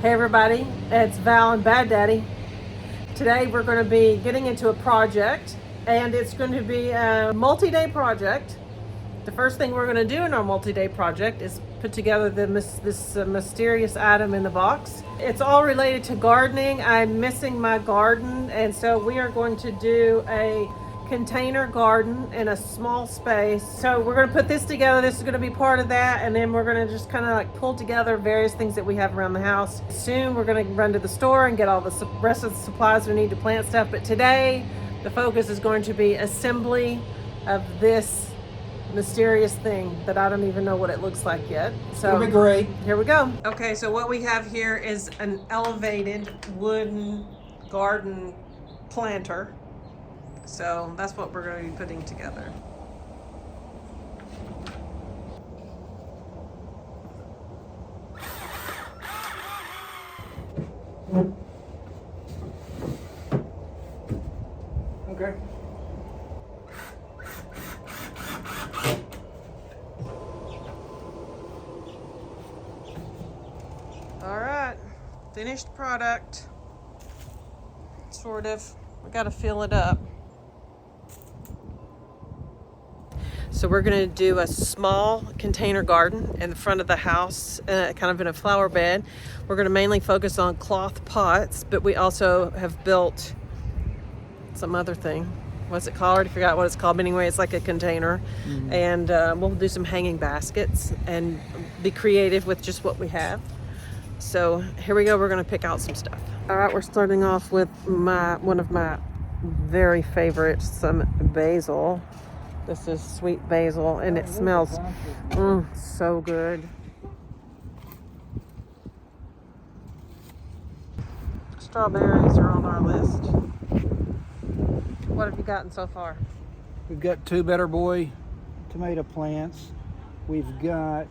Hey everybody, it's Val and Baddaddy. Today we're going to be getting into a project, and it's going to be a multi-day project. The first thing we're going to do in our multi-day project is put together this mysterious item in the box. It's all related to gardening. I'm missing my garden, and so we are going to do a container garden in a small space. So we're going to put this together. This is going to be part of that, and then we're going to just kind of like pull together various things that we have around the house. Soon we're going to run to the store and get all the rest of the supplies we need to plant stuff. But today the focus is going to be assembly of this mysterious thing that I don't even know what it looks like yet. So it'll be great. Here we go. Okay, so what we have here is an elevated wooden garden planter. So that's what we're going to be putting together. Okay. All right, finished product. Sort of. We got to fill it up. So we're going to do a small container garden in the front of the house, kind of in a flower bed. We're going to mainly focus on cloth pots, but we also have built some other thing. What's it called? I already forgot what it's called, but anyway, it's like a container. Mm-hmm. And we'll do some hanging baskets and be creative with just what we have. So here we go. We're going to pick out some stuff. All right, we're starting off with one of my very favorites, some basil. This is sweet basil, and it smells so good. Strawberries are on our list. What have you gotten so far? We've got 2 Better Boy tomato plants. We've got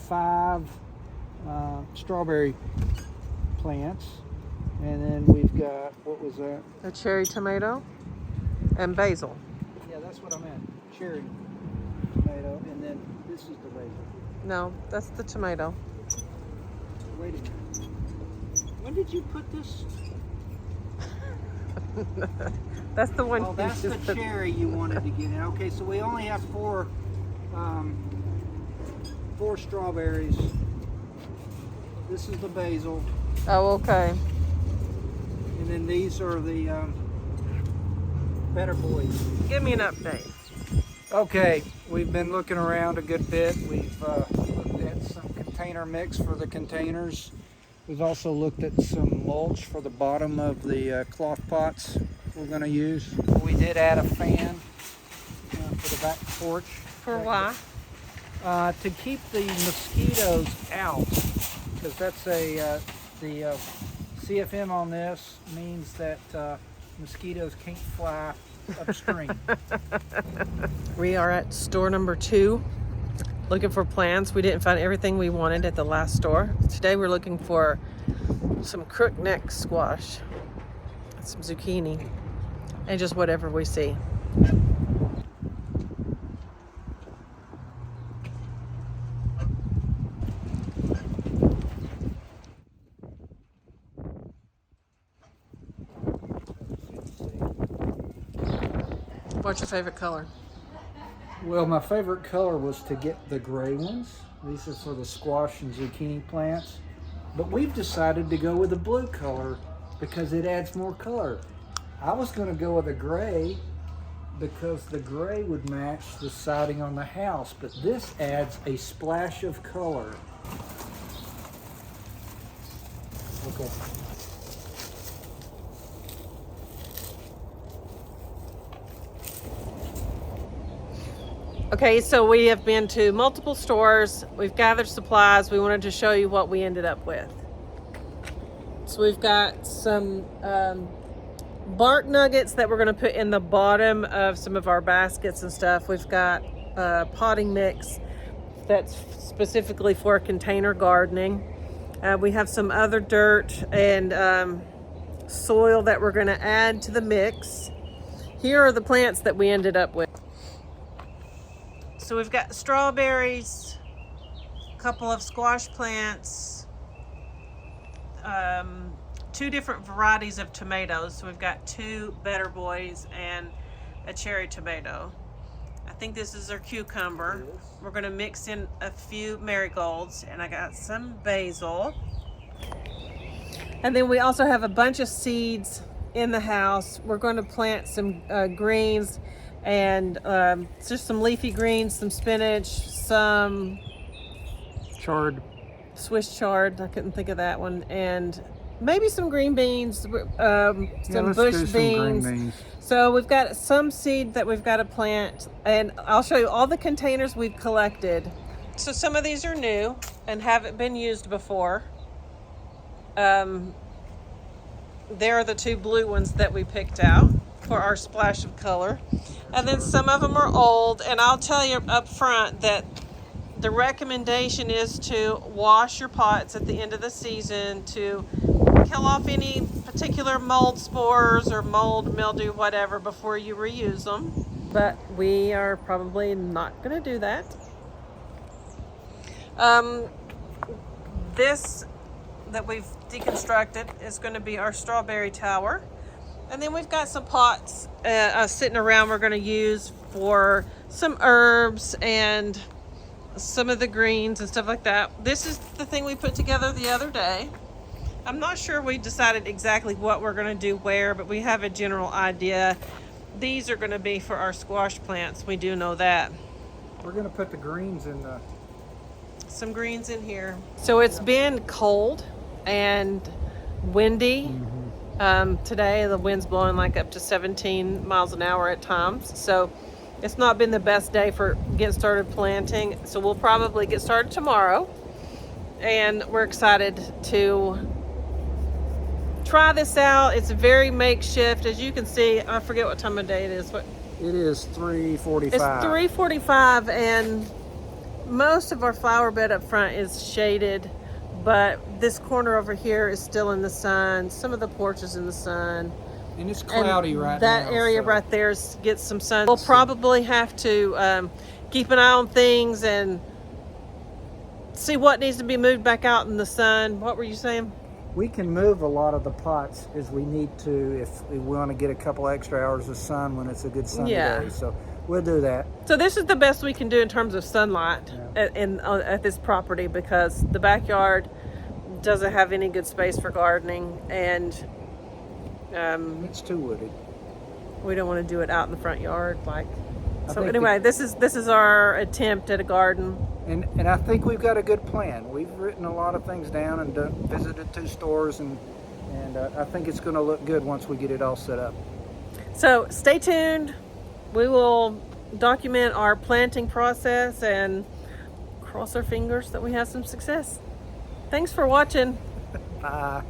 5 strawberry plants. And then we've got, what was that? A cherry tomato and basil. Yeah, that's what I meant. Cherry tomato, and then this is the basil. No, that's the tomato. Wait a minute. When did you put this? That's the one. Oh, that's the cherry you wanted to get in. Okay, so we only have 4 strawberries. This is the basil. Oh, okay. And then these are the Better Boys. Give me an update. Okay, we've been looking around a good bit. We've looked at some container mix for the containers. We've also looked at some mulch for the bottom of the cloth pots we're going to use. We did add a fan for the back porch. For why? To keep the mosquitoes out, because that's the CFM on this means that mosquitoes can't fly upstream. We are at store number 2 looking for plants. We didn't find everything we wanted at the last store. Today we're looking for some crookneck squash, some zucchini, and just whatever we see. What's your favorite color? Well, my favorite color was to get the gray ones. These are for the squash and zucchini plants. But we've decided to go with the blue color because it adds more color. I was going to go with a gray because the gray would match the siding on the house, but this adds a splash of color. Okay. Okay, so we have been to multiple stores. We've gathered supplies. We wanted to show you what we ended up with. So we've got some bark nuggets that we're going to put in the bottom of some of our baskets and stuff. We've got potting mix that's specifically for container gardening. We have some other dirt and soil that we're going to add to the mix. Here are the plants that we ended up with. So we've got strawberries, a couple of squash plants, two different varieties of tomatoes. So we've got two Better Boys and a cherry tomato. I think this is our cucumber. We're going to mix in a few marigolds, and I got some basil. And then we also have a bunch of seeds in the house. We're going to plant some greens and just some leafy greens, some spinach, some Chard. Swiss chard, I couldn't think of that one, and maybe some green beans, some let's bush do some beans. green beans. So we've got some seed that we've got to plant, and I'll show you all the containers we've collected. So some of these are new and haven't been used before. There are the two blue ones that we picked out for our splash of color. And then some of them are old, and I'll tell you up front that the recommendation is to wash your pots at the end of the season to kill off any particular mold spores or mold, mildew, whatever, before you reuse them. But we are probably not going to do that. This that we've deconstructed is going to be our strawberry tower. And then we've got some pots sitting around we're going to use for some herbs and some of the greens and stuff like that. This is the thing we put together the other day. I'm not sure we decided exactly what we're going to do where, but we have a general idea. These are going to be for our squash plants. We do know that. We're going to put the greens in the... Some greens in here. So it's been cold and windy. Today the wind's blowing like up to 17 miles an hour at times. So it's not been the best day for getting started planting. So we'll probably get started tomorrow. And we're excited to try this out. It's very makeshift. As you can see, I forget what time of day it is. What? It is 3:45. It's 3:45, and most of our flower bed up front is shaded, but this corner over here is still in the sun. Some of the porch is in the sun. And it's cloudy right now. That area right there gets some sun. We'll probably have to keep an eye on things and see what needs to be moved back out in the sun. What were you saying? We can move a lot of the pots as we need to if we want to get a couple extra hours of sun when it's a good sunny day. So we'll do that. So this is the best we can do in terms of sunlight at this property, because the backyard doesn't have any good space for gardening, and it's too wooded. We don't want to do it out in the front yard. So anyway, this is our attempt at a garden. And I think we've got a good plan. We've written a lot of things down and visited 2 stores, and I think it's going to look good once we get it all set up. So stay tuned. We will document our planting process and cross our fingers that we have some success. Thanks for watching. Bye.